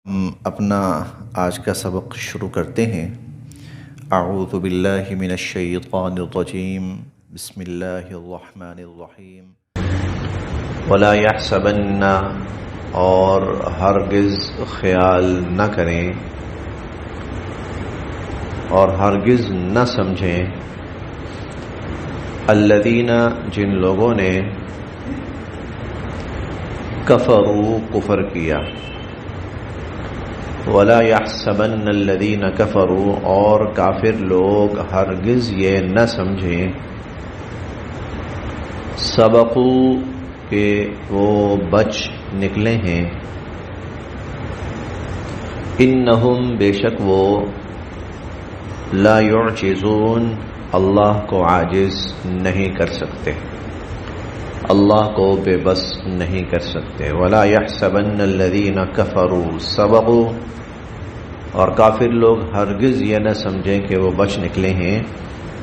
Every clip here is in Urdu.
ہم اپنا آج کا سبق شروع کرتے ہیں۔ اعوذ باللہ من الشیطان الرجیم، بسم اللہ الرحمن الرحیم۔ ولا یحسبن، اور ہرگز خیال نہ کریں اور ہرگز نہ سمجھیں، الذین، جن لوگوں نے کفروا، کفر کیا، ولا يحسبن الذين كفروا، اور کافر لوگ ہرگز یہ نہ سمجھیں، سبقوا، کہ وہ بچ نکلے ہیں، انہم، بے شک وہ، لا يعجزون، اللہ کو عاجز نہیں کر سکتے، اللہ کو بے بس نہیں کر سکتے۔ ولا يحسبن الذين كفروا سبقوا، اور کافر لوگ ہرگز یہ نہ سمجھیں کہ وہ بچ نکلے ہیں،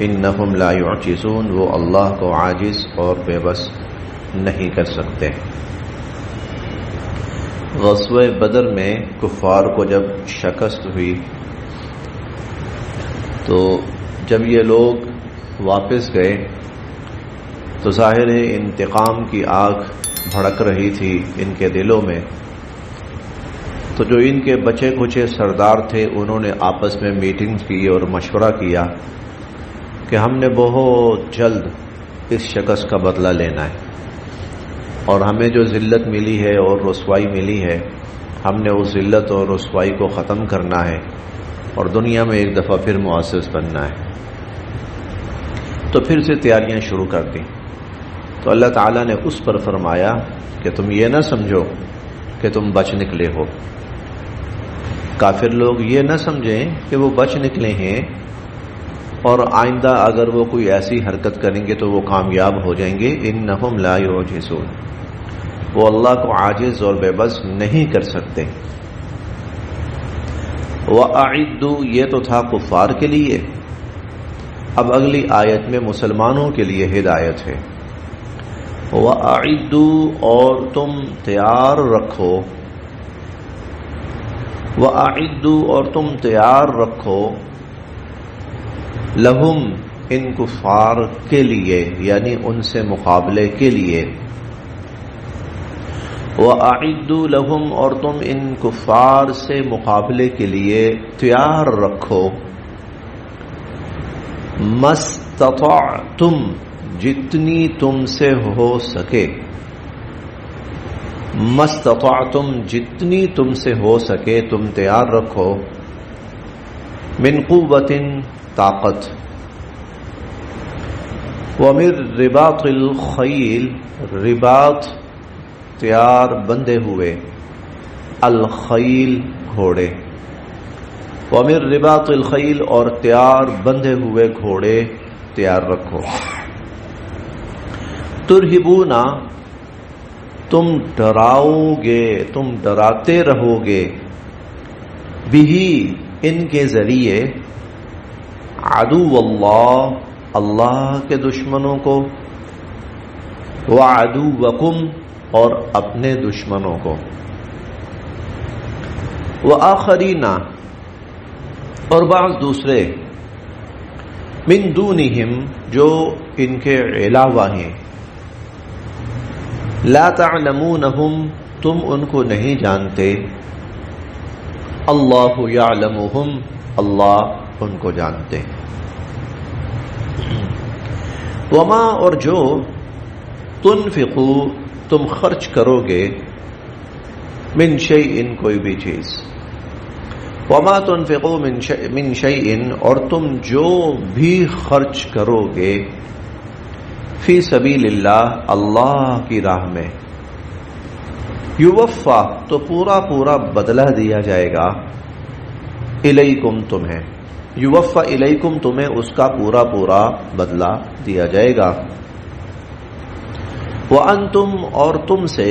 انہم لا يعجزون، وہ اللہ کو عاجز اور بے بس نہیں کر سکتے۔ غزوہ بدر میں کفار کو جب شکست ہوئی تو جب یہ لوگ واپس گئے تو ظاہر ہے انتقام کی آگ بھڑک رہی تھی ان کے دلوں میں، تو جو ان کے بچے کچے سردار تھے انہوں نے آپس میں میٹنگ کی اور مشورہ کیا کہ ہم نے بہت جلد اس شکست کا بدلہ لینا ہے، اور ہمیں جو ذلت ملی ہے اور رسوائی ملی ہے، ہم نے اس ذلت اور رسوائی کو ختم کرنا ہے اور دنیا میں ایک دفعہ پھر معزز بننا ہے۔ تو پھر سے تیاریاں شروع کر دیں، تو اللہ تعالیٰ نے اس پر فرمایا کہ تم یہ نہ سمجھو کہ تم بچ نکلے ہو، کافر لوگ یہ نہ سمجھیں کہ وہ بچ نکلے ہیں اور آئندہ اگر وہ کوئی ایسی حرکت کریں گے تو وہ کامیاب ہو جائیں گے، انہم لا یعجزون، وہ اللہ کو عاجز اور بے بس نہیں کر سکتے۔ وَأَعِدُّوا، یہ تو تھا کفار کے لیے، اب اگلی آیت میں مسلمانوں کے لیے ہدایت ہے۔ وَأَعِدُّوا، اور تم تیار رکھو، وَأَعِدُّوا، اور تم تیار رکھو، لہم، ان کفار کے لیے، یعنی ان سے مقابلے کے لیے، وَأَعِدُّوا لَهُمْ، اور تم ان کفار سے مقابلے کے لیے تیار رکھو، مَسْتَطَعْتُمْ، جتنی تم سے ہو سکے، مَسْتَطَعْتُمْ، جتنی تم سے ہو سکے تم تیار رکھو، من قوة، طاقت، ومن رباط الخیل، رباط، تیار بندے ہوئے، الخیل، گھوڑے، ومن رباط الخیل، اور تیار بندے ہوئے گھوڑے تیار رکھو، ترہبون، تم ڈراؤ گے، تم ڈراتے رہو گے، بہی، ان کے ذریعے، عدو اللہ، اللہ کے دشمنوں کو، وعدوکم، اور اپنے دشمنوں کو، وآخرین، اور بعض دوسرے، من دونہم، جو ان کے علاوہ ہیں، لا تعلمونہم، تم ان کو نہیں جانتے، اللہ یعلمہم، اللہ ان کو جانتے ہیں، وما، اور جو، تنفقوا، تم خرچ کرو گے، من شیء، کوئی بھی چیز، وما تنفقوا من شیء، اور تم جو بھی خرچ کرو گے، فی سبیل اللہ، اللہ کی راہ میں، یوفا، تو پورا پورا بدلہ دیا جائے گا، الیکم، تمہیں، یوفا الیکم، تمہیں اس کا پورا پورا بدلہ دیا جائے گا، وانتم، اور تم سے،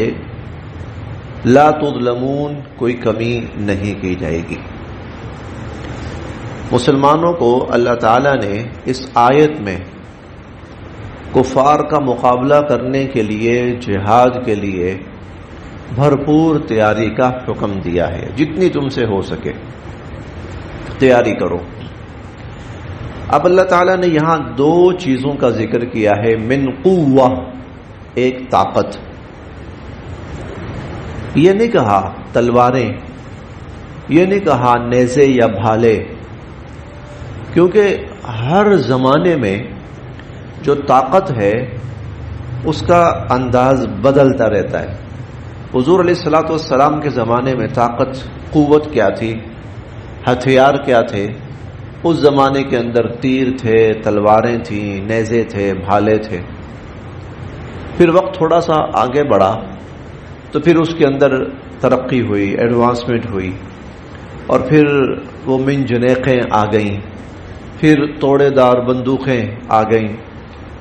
لا تظلمون، کوئی کمی نہیں کی جائے گی۔ مسلمانوں کو اللہ تعالیٰ نے اس آیت میں کفار کا مقابلہ کرنے کے لیے، جہاد کے لیے بھرپور تیاری کا حکم دیا ہے، جتنی تم سے ہو سکے تیاری کرو۔ اب اللہ تعالیٰ نے یہاں دو چیزوں کا ذکر کیا ہے، من قوہ، ایک طاقت، یہ نہیں کہا تلواریں، یہ نہیں کہا نیزے یا بھالے، کیونکہ ہر زمانے میں جو طاقت ہے اس کا انداز بدلتا رہتا ہے۔ حضور علیہ الصلوۃ والسلام کے زمانے میں طاقت، قوت کیا تھی، ہتھیار کیا تھے؟ اس زمانے کے اندر تیر تھے، تلواریں تھیں، نیزے تھے، بھالے تھے۔ پھر وقت تھوڑا سا آگے بڑھا تو پھر اس کے اندر ترقی ہوئی، ایڈوانسمنٹ ہوئی، اور پھر وہ منجنیقیں آ گئیں، پھر توڑے دار بندوقیں آ گئیں،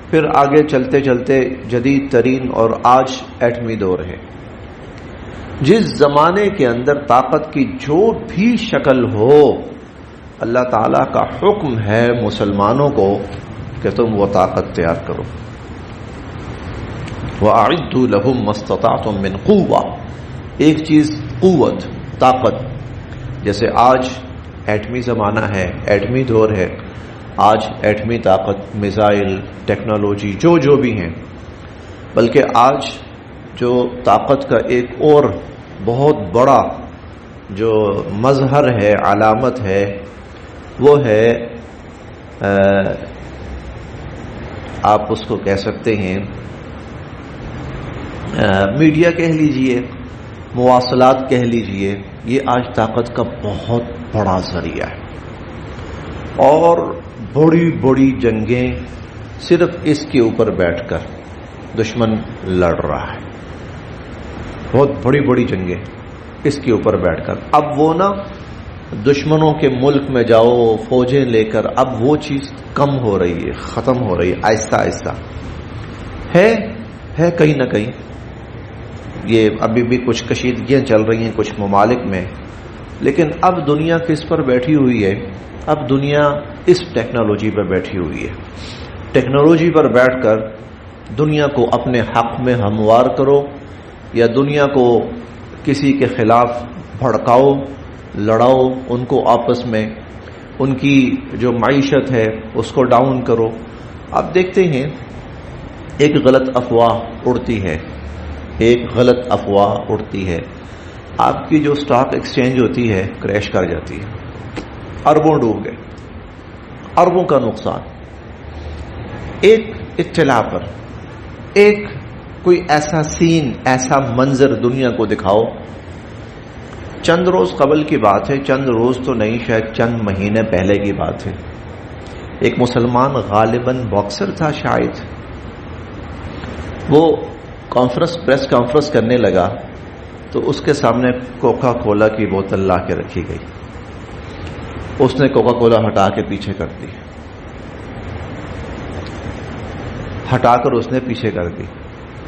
پھر آگے چلتے چلتے جدید ترین اور آج ایٹمی دور ہے۔ جس زمانے کے اندر طاقت کی جو بھی شکل ہو، اللہ تعالیٰ کا حکم ہے مسلمانوں کو کہ تم وہ طاقت تیار کرو۔ وَأَعِدُّوا لَهُم مَّا اسْتَطَعْتُم مِّن قُوَّةٍ، ایک چیز قوت، طاقت، جیسے آج ایٹمی زمانہ ہے، ایٹمی دور ہے، آج ایٹمی طاقت، میزائل، ٹیکنالوجی جو بھی ہیں، بلکہ آج جو طاقت کا ایک اور بہت بڑا جو مظہر ہے، علامت ہے، وہ ہے آپ اس کو کہہ سکتے ہیں میڈیا کہہ لیجئے، مواصلات کہہ لیجئے، یہ آج طاقت کا بہت بڑا ذریعہ ہے، اور بڑی بڑی جنگیں صرف اس کے اوپر بیٹھ کر دشمن لڑ رہا ہے، بہت بڑی بڑی جنگیں اس کے اوپر بیٹھ کر۔ اب وہ نا دشمنوں کے ملک میں جاؤ فوجیں لے کر، اب وہ چیز کم ہو رہی ہے، ختم ہو رہی ہے، آہستہ آہستہ ہے کہیں نہ کہیں، یہ ابھی بھی کچھ کشیدگیاں چل رہی ہیں کچھ ممالک میں، لیکن اب دنیا کس پر بیٹھی ہوئی ہے؟ اب دنیا اس ٹیکنالوجی پر بیٹھی ہوئی ہے۔ ٹیکنالوجی پر بیٹھ کر دنیا کو اپنے حق میں ہموار کرو، یا دنیا کو کسی کے خلاف بھڑکاؤ، لڑاؤ، ان کو آپس میں ان کی جو معیشت ہے اس کو ڈاؤن کرو۔ آپ دیکھتے ہیں ایک غلط افواہ اڑتی ہے، ایک غلط افواہ اڑتی ہے، آپ کی جو سٹاک ایکسچینج ہوتی ہے کریش کر جاتی ہے، اربوں ڈوب گئے، اربوں کا نقصان۔ ایک اطلاع پر ایک کوئی ایسا سین، ایسا منظر دنیا کو دکھاؤ، چند روز قبل کی بات ہے، چند روز تو نہیں، شاید چند مہینے پہلے کی بات ہے، ایک مسلمان غالباً باکسر تھا شاید، وہ پریس کانفرنس کرنے لگا تو اس کے سامنے کوکا کولا کی بوتل لا کے رکھی گئی، اس نے کوکا کولا ہٹا کے پیچھے کر دی، ہٹا کر اس نے پیچھے کر دی،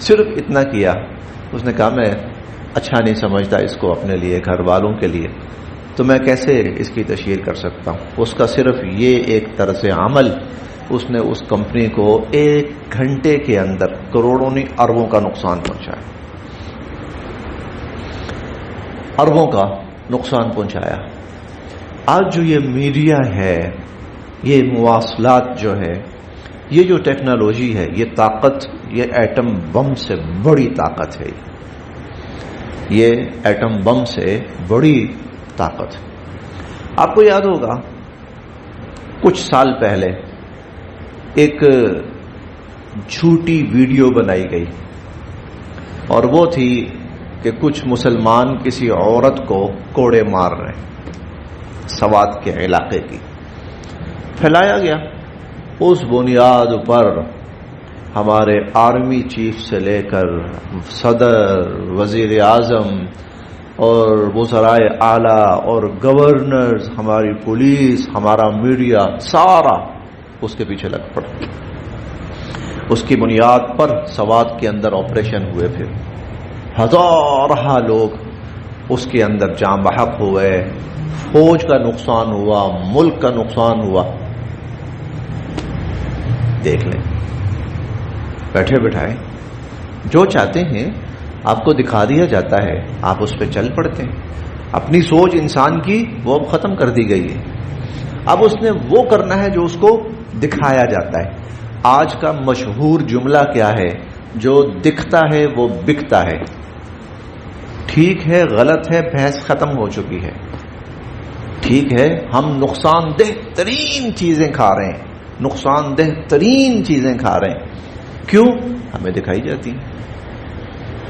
صرف اتنا کیا۔ اس نے کہا میں اچھا نہیں سمجھتا اس کو اپنے لیے، گھر والوں کے لیے، تو میں کیسے اس کی تشہیر کر سکتا ہوں۔ اس کا صرف یہ ایک طرز عمل، اس نے اس کمپنی کو 1 گھنٹے کے اندر کروڑوں نہیں اربوں کا نقصان پہنچایا، اربوں کا نقصان پہنچایا۔ آج جو یہ میڈیا ہے، یہ مواصلات جو ہے، یہ جو ٹیکنالوجی ہے، یہ طاقت، یہ ایٹم بم سے بڑی طاقت ہے، یہ ایٹم بم سے بڑی طاقت۔ آپ کو یاد ہوگا کچھ سال پہلے ایک جھوٹی ویڈیو بنائی گئی، اور وہ تھی کہ کچھ مسلمان کسی عورت کو کوڑے مار رہے ہیں، سوات کے علاقے کی، پھیلایا گیا۔ اس بنیاد پر ہمارے آرمی چیف سے لے کر صدر، وزیر اعظم اور وزرائے اعلیٰ اور گورنرز، ہماری پولیس، ہمارا میڈیا، سارا اس کے پیچھے لگ پڑا۔ اس کی بنیاد پر سوات کے اندر آپریشن ہوئے، پھر ہزارہ لوگ اس کے اندر جاں بحق ہوئے، فوج کا نقصان ہوا، ملک کا نقصان ہوا۔ دیکھ لیں، بیٹھے بٹھائے جو چاہتے ہیں آپ کو دکھا دیا جاتا ہے، آپ اس پہ چل پڑتے ہیں. اپنی سوچ انسان کی وہ اب ختم کر دی گئی ہے. اب اس نے وہ کرنا ہے جو اس کو دکھایا جاتا ہے. آج کا مشہور جملہ کیا ہے؟ جو دکھتا ہے وہ بکتا ہے. ٹھیک ہے، غلط ہے، بحث ختم ہو چکی ہے. ٹھیک ہے، ہم نقصان دہ ترین چیزیں کھا رہے ہیں، نقصان دہ ترین چیزیں کھا رہے ہیں. کیوں؟ ہمیں دکھائی جاتی ہیں.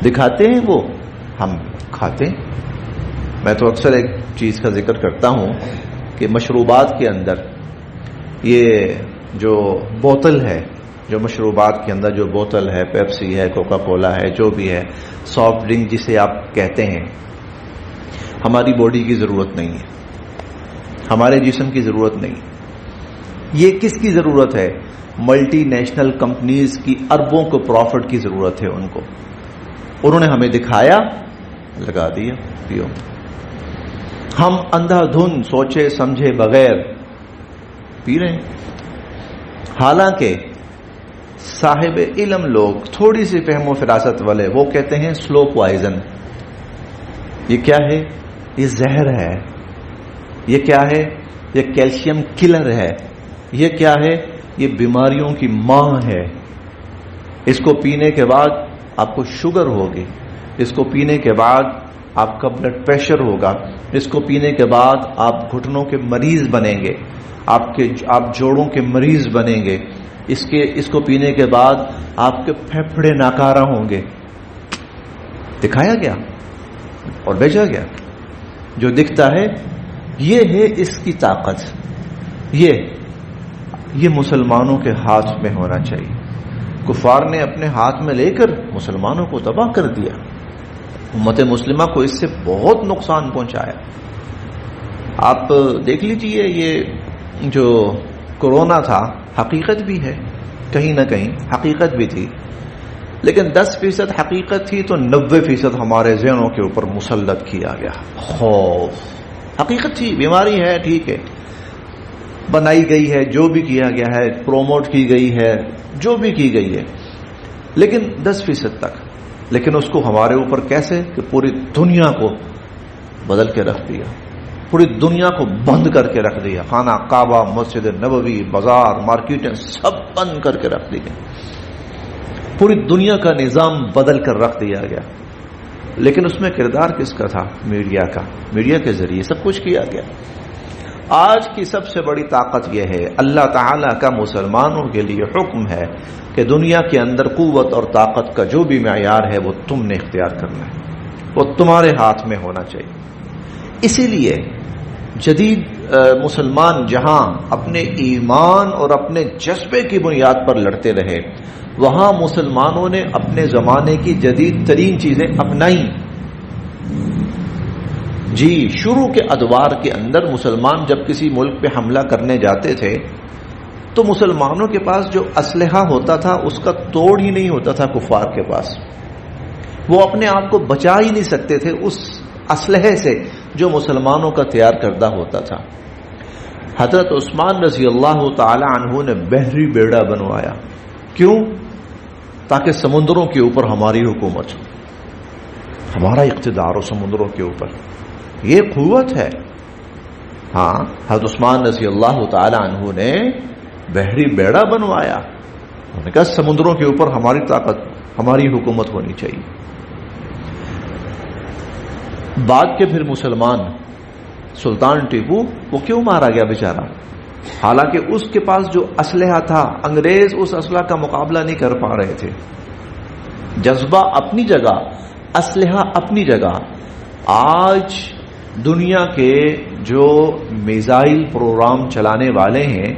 دکھاتے ہیں وہ، ہم کھاتے ہیں. میں تو اکثر ایک چیز کا ذکر کرتا ہوں کہ مشروبات کے اندر یہ جو بوتل ہے، جو مشروبات کے اندر جو بوتل ہے، پیپسی ہے، کوکا کولا ہے، جو بھی ہے، سافٹ ڈرنک جسے آپ کہتے ہیں، ہماری باڈی کی ضرورت نہیں ہے، ہمارے جسم کی ضرورت نہیں. یہ کس کی ضرورت ہے؟ ملٹی نیشنل کمپنیز کی اربوں کو پروفٹ کی ضرورت ہے. ان کو، انہوں نے ہمیں دکھایا، لگا دیا، پیو. ہم اندھا دھن سوچے سمجھے بغیر پی رہے ہیں. حالانکہ صاحب علم لوگ، تھوڑی سی فہم و فراست والے، وہ کہتے ہیں سلو پوائزن. یہ کیا ہے؟ یہ زہر ہے. یہ کیا ہے؟ یہ کیلشیم کلر ہے. یہ کیا ہے؟ یہ بیماریوں کی ماں ہے. اس کو پینے کے بعد آپ کو شوگر ہوگی، اس کو پینے کے بعد آپ کا بلڈ پریشر ہوگا، اس کو پینے کے بعد آپ گھٹنوں کے مریض بنیں گے، آپ جوڑوں کے مریض بنیں گے، اس کو پینے کے بعد آپ کے پھیپھڑے ناکارہ ہوں گے. دکھایا گیا اور بیچا گیا. جو دکھتا ہے یہ ہے اس کی طاقت. یہ مسلمانوں کے ہاتھ میں ہونا چاہیے. کفار نے اپنے ہاتھ میں لے کر مسلمانوں کو تباہ کر دیا. امت مسلمہ کو اس سے بہت نقصان پہنچایا. آپ دیکھ لیجئے، یہ جو کورونا تھا حقیقت بھی ہے، کہیں نہ کہیں حقیقت بھی تھی، لیکن 10% حقیقت تھی تو 90% ہمارے ذہنوں کے اوپر مسلط کیا گیا. خوف حقیقت تھی، بیماری ہے، ٹھیک ہے، بنائی گئی ہے، جو بھی کیا گیا ہے، پروموٹ کی گئی ہے، جو بھی کی گئی ہے، لیکن 10% تک. لیکن اس کو ہمارے اوپر کیسے کہ پوری دنیا کو بدل کے رکھ دیا، پوری دنیا کو بند کر کے رکھ دیا. خانہ کعبہ، مسجد نبوی، بازار، مارکیٹیں سب بند کر کے رکھ دی گئی. پوری دنیا کا نظام بدل کر رکھ دیا گیا. لیکن اس میں کردار کس کا تھا؟ میڈیا کا. میڈیا کے ذریعے سب کچھ کیا گیا. آج کی سب سے بڑی طاقت یہ ہے، اللہ تعالیٰ کا مسلمانوں کے لیے حکم ہے کہ دنیا کے اندر قوت اور طاقت کا جو بھی معیار ہے وہ تم نے اختیار کرنا ہے، وہ تمہارے ہاتھ میں ہونا چاہیے. اسی لیے جدید مسلمان جہاں اپنے ایمان اور اپنے جذبے کی بنیاد پر لڑتے رہے، وہاں مسلمانوں نے اپنے زمانے کی جدید ترین چیزیں اپنائیں. جی، شروع کے ادوار کے اندر مسلمان جب کسی ملک پہ حملہ کرنے جاتے تھے تو مسلمانوں کے پاس جو اسلحہ ہوتا تھا اس کا توڑ ہی نہیں ہوتا تھا کفار کے پاس. وہ اپنے آپ کو بچا ہی نہیں سکتے تھے اس اسلحے سے جو مسلمانوں کا تیار کردہ ہوتا تھا. حضرت عثمان رضی اللہ تعالی عنہ نے بحری بیڑا بنوایا. کیوں؟ تاکہ سمندروں کے اوپر ہماری حکومت ہو، ہمارا اقتدار ہو سمندروں کے اوپر. یہ قوت ہے. ہاں، حضرت عثمان رضی اللہ تعالی عنہ نے بحری بیڑا بنوایا. انہوں نے کہا سمندروں کے اوپر ہماری طاقت، ہماری حکومت ہونی چاہیے. بعد کے پھر مسلمان سلطان ٹیپو، وہ کیوں مارا گیا بیچارہ؟ حالانکہ اس کے پاس جو اسلحہ تھا، انگریز اس اسلحہ کا مقابلہ نہیں کر پا رہے تھے. جذبہ اپنی جگہ، اسلحہ اپنی جگہ. آج دنیا کے جو میزائل پروگرام چلانے والے ہیں،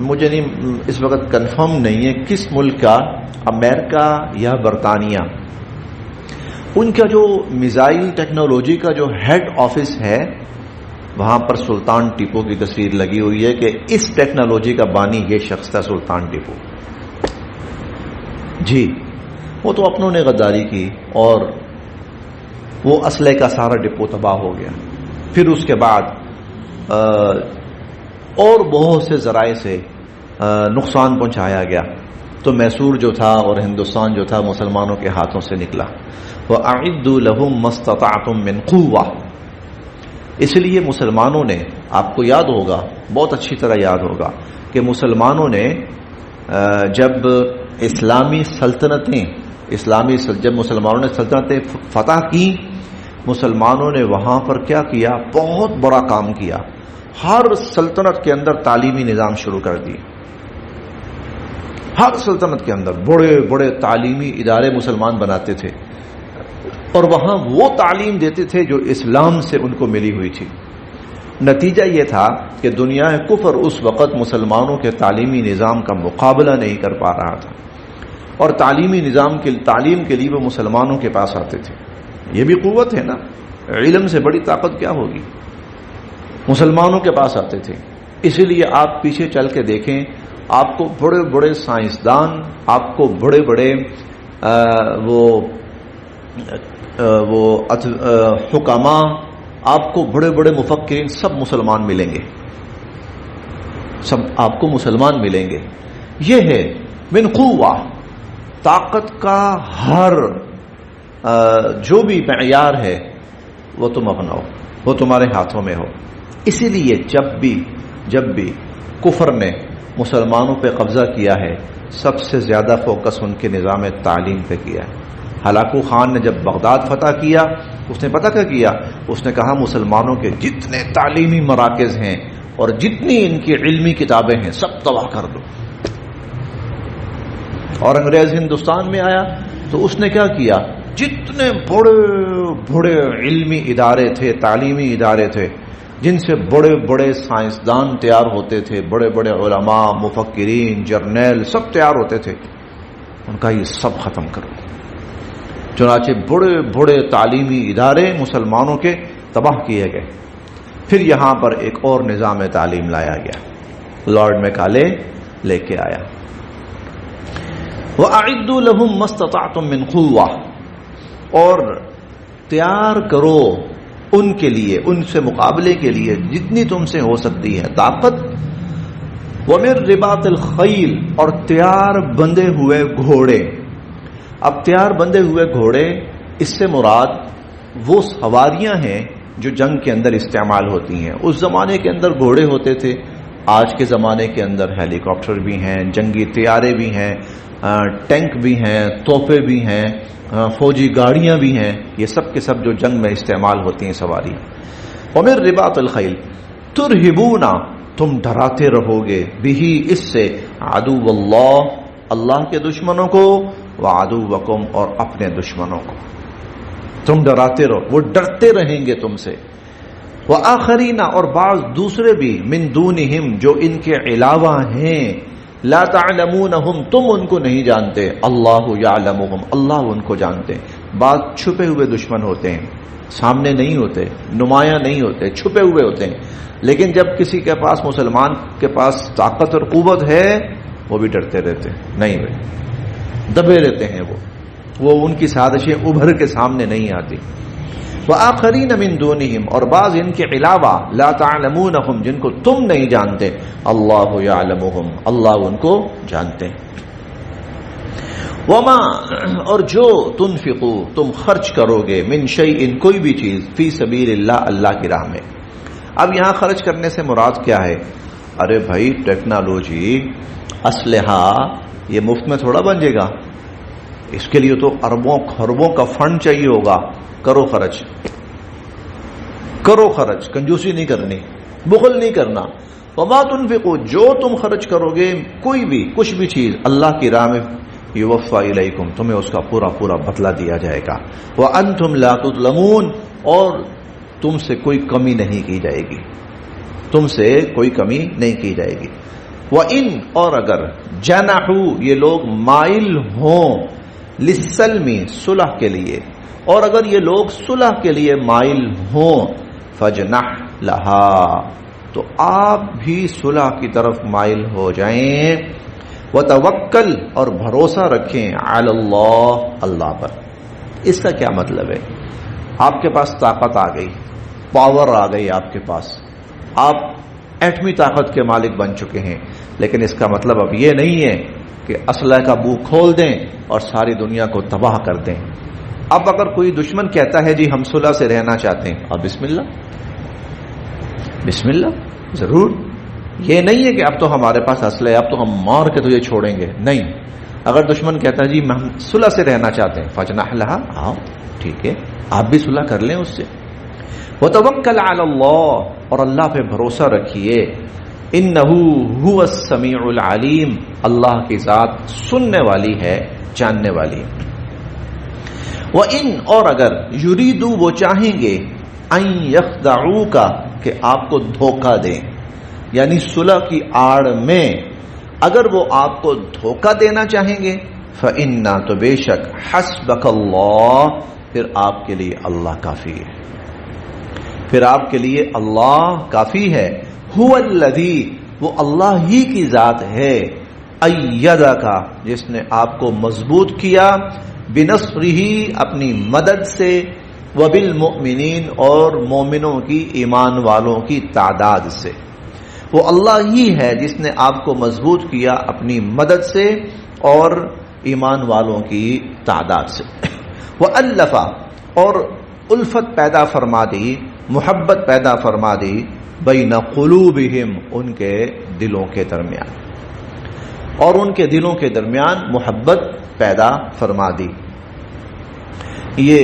مجھے نہیں اس وقت کنفرم نہیں ہے کس ملک کا، امریکہ یا برطانیہ، ان کا جو میزائل ٹیکنالوجی کا جو ہیڈ آفس ہے، وہاں پر سلطان ٹیپو کی تصویر لگی ہوئی ہے کہ اس ٹیکنالوجی کا بانی یہ شخص تھا، سلطان ٹیپو. جی، وہ تو اپنوں نے غداری کی اور وہ اسلحے کا سارا ڈپو تباہ ہو گیا. پھر اس کے بعد اور بہت سے ذرائع سے نقصان پہنچایا گیا. تو میسور جو تھا اور ہندوستان جو تھا مسلمانوں کے ہاتھوں سے نکلا. وَأَعِدُّوا لَهُم مَّا اسْتَطَعْتُم مِّن قُوَّةٍ. اس لیے مسلمانوں نے، آپ کو یاد ہوگا، بہت اچھی طرح یاد ہوگا کہ مسلمانوں نے جب اسلامی سلطنتیں جب مسلمانوں نے سلطنتیں فتح کی، مسلمانوں نے وہاں پر کیا کیا؟ بہت بڑا کام کیا. ہر سلطنت کے اندر تعلیمی نظام شروع کر دیے. ہر سلطنت کے اندر بڑے بڑے تعلیمی ادارے مسلمان بناتے تھے اور وہاں وہ تعلیم دیتے تھے جو اسلام سے ان کو ملی ہوئی تھی. نتیجہ یہ تھا کہ دنیا کفر اس وقت مسلمانوں کے تعلیمی نظام کا مقابلہ نہیں کر پا رہا تھا، اور تعلیمی نظام تعلیم کے لیے وہ مسلمانوں کے پاس آتے تھے. یہ بھی قوت ہے نا، علم سے بڑی طاقت کیا ہوگی؟ مسلمانوں کے پاس آتے تھے. اسی لیے آپ پیچھے چل کے دیکھیں، آپ کو بڑے بڑے سائنسدان، آپ کو بڑے بڑے حکما، آپ کو بڑے بڑے مفکرین سب مسلمان ملیں گے، سب آپ کو مسلمان ملیں گے. یہ ہے من قوہ، طاقت کا ہر جو بھی معیار ہے وہ تم اپناؤ، وہ تمہارے ہاتھوں میں ہو. اسی لیے جب بھی کفر نے مسلمانوں پہ قبضہ کیا ہے، سب سے زیادہ فوکس ان کے نظام تعلیم پہ کیا ہے. ہلاکو خان نے جب بغداد فتح کیا، اس نے پتہ کیا کیا؟ اس نے کہا مسلمانوں کے جتنے تعلیمی مراکز ہیں اور جتنی ان کی علمی کتابیں ہیں سب تباہ کر دو. اور انگریز ہندوستان میں آیا تو اس نے کیا کیا؟ جتنے بڑے بڑے علمی ادارے تھے، تعلیمی ادارے تھے، جن سے بڑے بڑے سائنسدان تیار ہوتے تھے، بڑے بڑے علماء، مفکرین، جرنیل سب تیار ہوتے تھے، ان کا یہ سب ختم کرو. چنانچہ بڑے بڑے تعلیمی ادارے مسلمانوں کے تباہ کیے گئے. پھر یہاں پر ایک اور نظام تعلیم لایا گیا، لارڈ میکالے لے کے آیا. وَأَعِدُّوا لَهُم مَّا اسْتَطَعْتُم مِّن قُوَّةٍ، اور تیار کرو ان کے لیے، ان سے مقابلے کے لیے جتنی تم سے ہو سکتی ہے طاقت. وَمِن رِبَاطِ الْخَيْلِ، اور تیار بندے ہوئے گھوڑے. اب تیار بندے ہوئے گھوڑے، اس سے مراد وہ سواریاں ہیں جو جنگ کے اندر استعمال ہوتی ہیں. اس زمانے کے اندر گھوڑے ہوتے تھے، آج کے زمانے کے اندر ہیلی کاپٹر بھی ہیں، جنگی طیارے بھی ہیں، ٹینک بھی ہیں، توپیں بھی ہیں، فوجی گاڑیاں بھی ہیں. یہ سب کے سب جو جنگ میں استعمال ہوتی ہیں سواری. وَمِن رِبَاطِ الْخَيْلِ تُرْهِبُونَ، تم ڈراتے رہو گے، بِهِ، اس سے، عَدُوَّ اللَّهِ، اللہ کے دشمنوں کو، وَعَدُوَّكُمْ، اور اپنے دشمنوں کو. تم ڈراتے رہو، وہ ڈرتے رہیں گے تم سے. وَآخَرِينَ، اور بعض دوسرے بھی، مِن دُونِهِمْ، جو ان کے علاوہ ہیں، لا تعلمونہم، تم ان کو نہیں جانتے، اللہ یعلمہم، اللہ ان کو جانتے. بعض چھپے ہوئے دشمن ہوتے ہیں، سامنے نہیں ہوتے، نمایاں نہیں ہوتے، چھپے ہوئے ہوتے ہیں. لیکن جب کسی کے پاس، مسلمان کے پاس طاقت اور قوت ہے، وہ بھی ڈرتے رہتے ہیں، نہیں بھائی، دبے رہتے ہیں. وہ ان کی سازشیں ابھر کے سامنے نہیں آتی. وآخرین من دونہم، اور بعض ان کے علاوہ، لا تعلمونہم، جن کو تم نہیں جانتے، اللہ یعلمہم، اللہ ان کو جانتے. وما، اور جو، تنفقو، تم خرچ کرو گے، من شیء، کوئی بھی چیز، فی سبیل اللہ، اللہ کی راہ میں. اب یہاں خرچ کرنے سے مراد کیا ہے؟ ارے بھائی ٹیکنالوجی، اسلحہ، یہ مفت میں تھوڑا بن جائے گا، اس کے لیے تو اربوں خربوں کا فنڈ چاہیے ہوگا. کرو خرچ، کرو خرچ، کنجوسی نہیں کرنی، بخل نہیں کرنا. وما تنفقوا، جو تم خرچ کرو گے، کوئی بھی کچھ بھی چیز اللہ کی راہ میں، یوفا الیکم، تمہیں اس کا پورا پورا بدلہ دیا جائے گا. وانتم لا تظلمون، اور تم سے کوئی کمی نہیں کی جائے گی، تم سے کوئی کمی نہیں کی جائے گی. وان، اور اگر، جنحوا، یہ لوگ مائل ہوں، للسلم، صلح کے لیے، اور اگر یہ لوگ صلح کے لیے مائل ہوں، فجنح لہا، تو آپ بھی صلح کی طرف مائل ہو جائیں. وتوکل، اور بھروسہ رکھیں، علی اللہ، اللہ پر. اس کا کیا مطلب ہے؟ آپ کے پاس طاقت آ گئی، پاور آ گئی آپ کے پاس، آپ ایٹمی طاقت کے مالک بن چکے ہیں، لیکن اس کا مطلب اب یہ نہیں ہے کہ اسلحے کا منہ کھول دیں اور ساری دنیا کو تباہ کر دیں. اب اگر کوئی دشمن کہتا ہے جی ہم صلح سے رہنا چاہتے ہیں، اب بسم اللہ بسم اللہ ضرور. یہ نہیں ہے کہ اب تو ہمارے پاس اسلحہ ہے اب تو ہم مار کے تجھے چھوڑیں گے، نہیں. اگر دشمن کہتا ہے جی ہم صلح سے رہنا چاہتے ہیں، فجنح لہا، آؤ ٹھیک ہے آپ بھی صلح کر لیں اس سے. وتوکل علی اللہ، اور اللہ پہ بھروسہ رکھیے. انہ هو السمیع العلیم، اللہ کی ذات سننے والی ہے، جاننے والی ہے. وَإِنْ، اور اگر یریدو وہ چاہیں گے، ان یخدعوک، کہ آپ کو دھوکہ دیں، یعنی صلح کی آڑ میں اگر وہ آپ کو دھوکہ دینا چاہیں گے، فَإِنَّا، تو بے شک، حسبک اللہ، پھر آپ کے لیے اللہ کافی ہے، پھر آپ کے لیے اللہ کافی ہے. هو الذی، وہ اللہ ہی کی ذات ہے، ایدک، جس نے آپ کو مضبوط کیا، بنصرہ، اپنی مدد سے، وبالمؤمنین، اور مومنوں کی، ایمان والوں کی تعداد سے. وہ اللہ ہی ہے جس نے آپ کو مضبوط کیا اپنی مدد سے اور ایمان والوں کی تعداد سے. وَأَلَّفَ، اور الفت پیدا فرما دی، محبت پیدا فرما دی، بین قلوبہم، ان کے دلوں کے درمیان، اور ان کے دلوں کے درمیان محبت پیدا فرما دی. یہ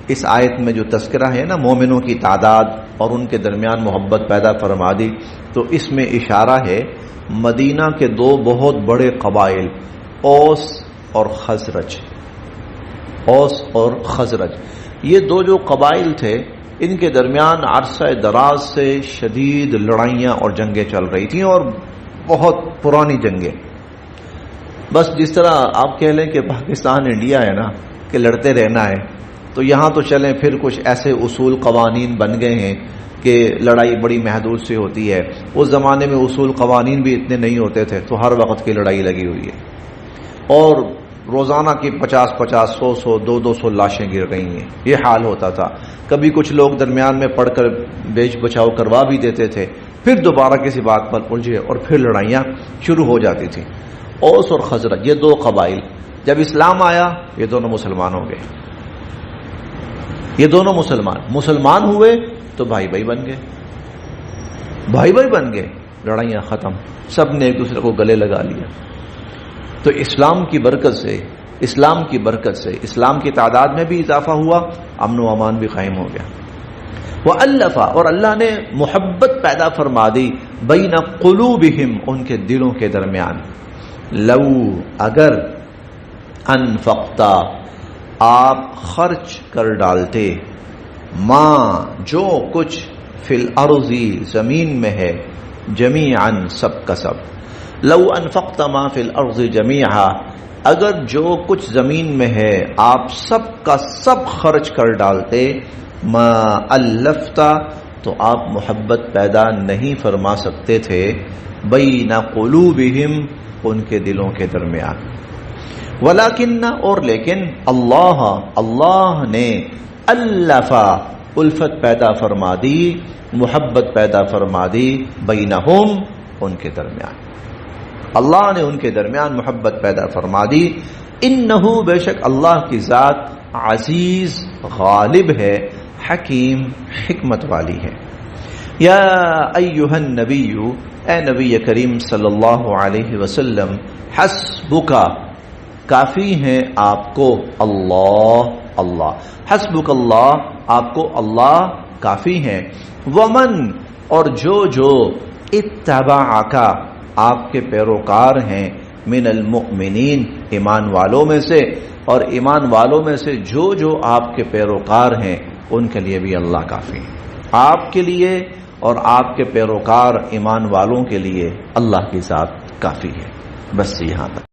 اس آیت میں جو تذکرہ ہے نا مومنوں کی تعداد اور ان کے درمیان محبت پیدا فرما دی، تو اس میں اشارہ ہے مدینہ کے دو بہت بڑے قبائل، اوس اور خزرج. اوس اور خزرج، یہ دو جو قبائل تھے، ان کے درمیان عرصہ دراز سے شدید لڑائیاں اور جنگیں چل رہی تھیں، اور بہت پرانی جنگیں. بس جس طرح آپ کہہ لیں کہ پاکستان انڈیا ہے نا کہ لڑتے رہنا ہے، تو یہاں تو چلیں پھر کچھ ایسے اصول قوانین بن گئے ہیں کہ لڑائی بڑی محدود سے ہوتی ہے. اس زمانے میں اصول قوانین بھی اتنے نہیں ہوتے تھے، تو ہر وقت کی لڑائی لگی ہوئی ہے، اور روزانہ کی 50-50 100-100 200 لاشیں گر رہی ہیں. یہ حال ہوتا تھا. کبھی کچھ لوگ درمیان میں پڑھ کر بیچ بچاؤ کروا بھی دیتے تھے، پھر دوبارہ کسی بات پر الجھے اور پھر لڑائیاں شروع ہو جاتی تھیں. اوس اور خزرج، یہ دو قبائل، جب اسلام آیا یہ دونوں مسلمان ہو گئے. یہ دونوں مسلمان ہوئے تو بھائی بھائی بن گئے، بھائی بھائی بن گئے، لڑائیاں ختم، سب نے ایک دوسرے کو گلے لگا لیا. تو اسلام کی برکت سے، اسلام کی برکت سے اسلام کی تعداد میں بھی اضافہ ہوا، امن و امان بھی قائم ہو گیا. وَأَلَّفَ، اور اللہ نے محبت پیدا فرما دی، بین قلوبہم، ان کے دلوں کے درمیان. لو، اگر، انفقتا، آپ خرچ کر ڈالتے، ما، جو کچھ، فی الارض، زمین میں ہے، جمیعاً، سب کا سب. لو انفقت ما فی الارض جمیعا، اگر جو کچھ زمین میں ہے آپ سب کا سب خرچ کر ڈالتے، ما الفت، تو آپ محبت پیدا نہیں فرما سکتے تھے، بین قلوبہم، ان کے دلوں کے درمیان. ولیکن، اور لیکن، اللہ نے، الف، الفت پیدا فرما دی، محبت پیدا فرما دی، بینہم، ان کے درمیان. اللہ نے ان کے درمیان محبت پیدا فرما دی. انہو، بے شک اللہ کی ذات، عزیز، غالب ہے، حکیم، حکمت والی ہے. یا ایہا النبی، اے نبی کریم صلی اللہ علیہ وسلم، حسبک، کافی ہیں آپ کو اللہ، حسبک اللہ، آپ کو اللہ کافی ہیں. ومن، اور جو اتبعک، آپ کے پیروکار ہیں، من المؤمنین، ایمان والوں میں سے، اور ایمان والوں میں سے جو آپ کے پیروکار ہیں ان کے لیے بھی اللہ کافی ہے. آپ کے لیے اور آپ کے پیروکار ایمان والوں کے لیے اللہ کی ذات کافی ہے. بس یہاں تک.